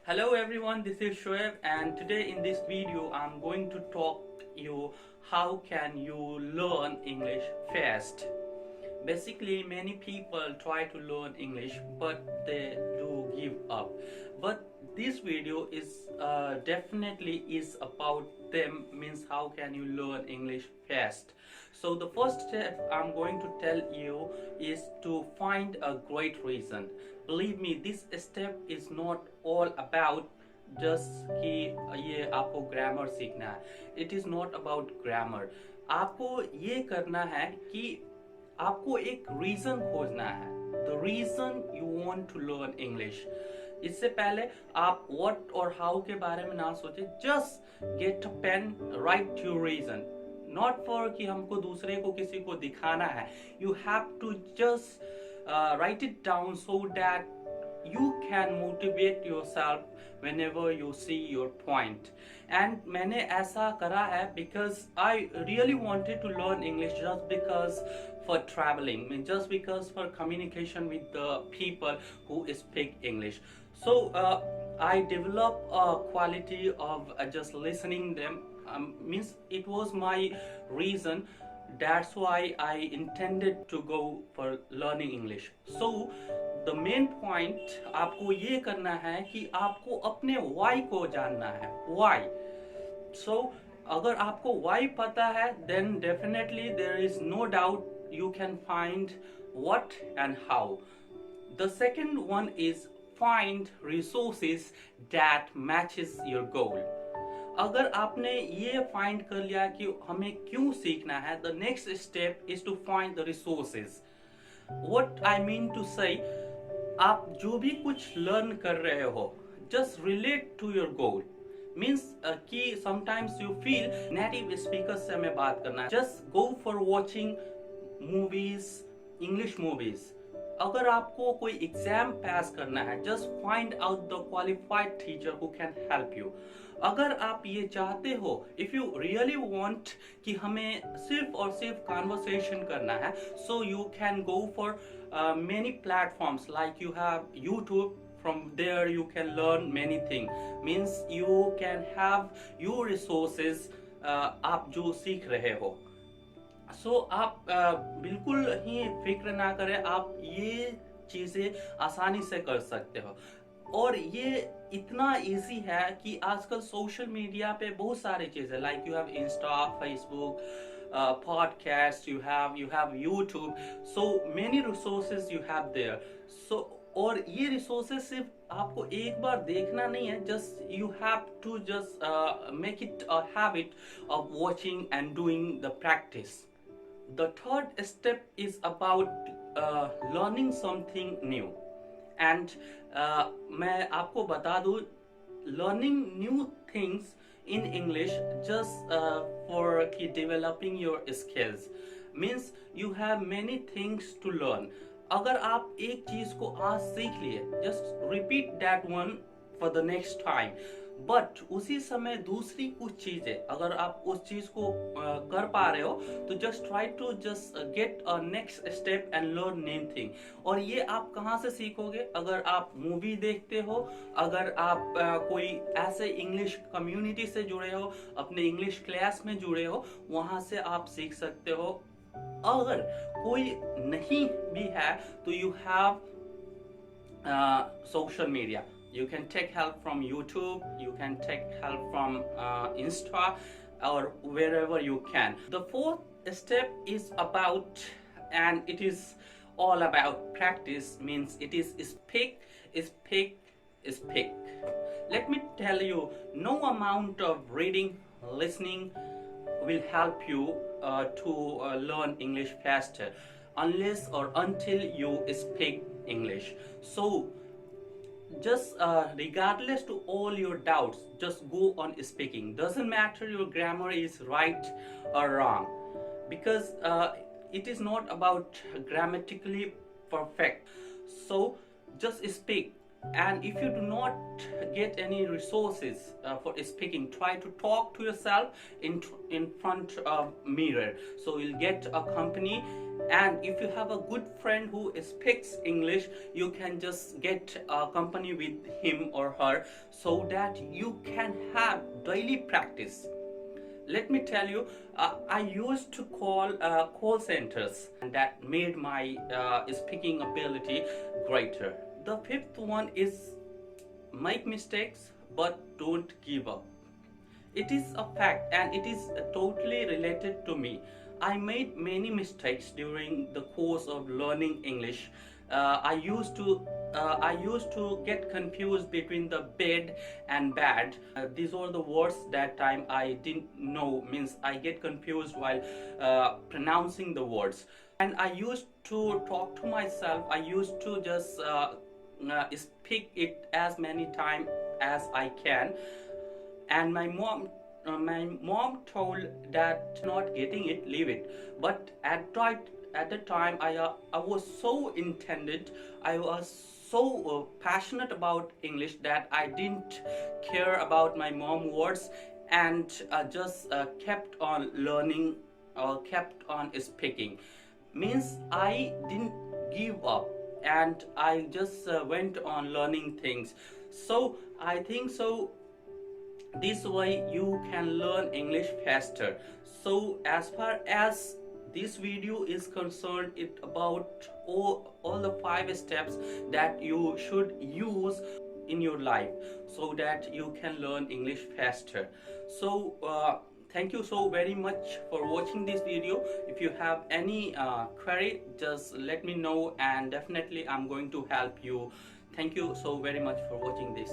Hello everyone, this is Shoaib, and today in this video I'm going to talk you how can you learn English fast. Basically, many people try to learn English but they do give up. But this video is definitely is about them, means how can you learn English fast. So the first step I'm going to tell you is to find a great reason. Believe me, this step is not all about just कि ये आपको grammar सीखना है. It is not about grammar. आपको ये करना है कि आपको एक रीजन खोजना है. The reason you want to learn English. इससे पहले आप व्हाट और हाउ के बारे में ना सोचे. Just get a pen, write your reason. Not for कि हमको दूसरे को किसी को दिखाना है. You have to just write it down so that you can motivate yourself whenever you see your point. And मैंने ऐसा करा है because I really wanted to learn English just because for traveling, just because for communication with the people who speak English. So I developed a quality of just listening them. Means it was my reason. That's why I intended to go for learning English. So the main point आपको ये करना है कि आपको अपने why को जानना है. Why? So अगर आपको why पता है, then definitely there is no doubt you can find what and how. The second one is find resources that matches your goal. अगर आपने ये फाइंड कर लिया कि हमें क्यों सीखना है, the next step is to find the resources. What I mean to say, आप जो भी कुछ लर्न कर रहे हो, just relate to your goal. Means कि sometimes you feel native speaker से हमें बात करना है, just go for watching movies, English movies. अगर आपको कोई एग्जाम पास करना है, just find out the qualified teacher who can help you. अगर आप ये चाहते हो, इफ यू रियली वांट कि हमें सिर्फ और सिर्फ कॉन्वर्सेशन करना है, so you can go for many platforms like you have YouTube. From there you can learn many things. Means you can have your resources. आप जो सीख रहे हो, सो आप बिल्कुल ही फिक्र ना करें. आप ये चीजें आसानी से कर सकते हो. और ये इतना इजी है कि आजकल सोशल मीडिया पे बहुत सारी चीजें, like you have insta, Facebook, podcast, you have YouTube. So many resources you have there. So और ये रिसोर्सेज सिर्फ आपको एक बार देखना नहीं है, just you have to just make it a habit of watching and doing the practice. The third step is about learning something new. And मैं आपको बता दूँ, learning new things in English just for developing your skills. Means you have many things to learn. अगर आप एक चीज को आज सीख लिए, just repeat that one for the next time. But उसी समय दूसरी कुछ चीजें, अगर आप उस चीज को कर पा रहे हो, तो just try to just get a next step and learn new thing. और ये आप कहाँ से सीखोगे? अगर आप मूवी देखते हो, अगर आप कोई ऐसे इंग्लिश कम्युनिटी से जुड़े हो, अपने इंग्लिश क्लास में जुड़े हो, वहां से आप सीख सकते हो. अगर कोई नहीं भी है तो you have social media. You can take help from YouTube, you can take help from Insta, or wherever you can. The fourth step is about, and it is all about practice. Means it is speak. Let me tell you, no amount of reading, listening will help you to learn English faster unless or until you speak English. So just regardless to all your doubts, just go on speaking. Doesn't matter your grammar is right or wrong, because it is not about grammatically perfect. So just speak. And if you do not get any resources for speaking, try to talk to yourself in front of mirror, so you'll get a company. And if you have a good friend who speaks English, you can just get a company with him or her, so that you can have daily practice. Let me tell you, I used to call centers, and that made my speaking ability greater. The fifth one is make mistakes but don't give up. It is a fact, and it is totally related to me. I made many mistakes during the course of learning English. I used to get confused between the bed and bad. These are the words that time I didn't know. Means I get confused while pronouncing the words. And I used to talk to myself. I used to just speak it as many times as I can. And my mom told that not getting it, leave it. But at the time, I was so intended, I was so passionate about English that I didn't care about my mom words, and just kept on learning, kept on speaking. Means I didn't give up, and I just went on learning things. So I think so this way you can learn English faster. So as far as this video is concerned, it about all the 5 steps that you should use in your life, so that you can learn English faster. So thank you so very much for watching this video. If you have any query, just let me know, and definitely I'm going to help you. Thank you so very much for watching this.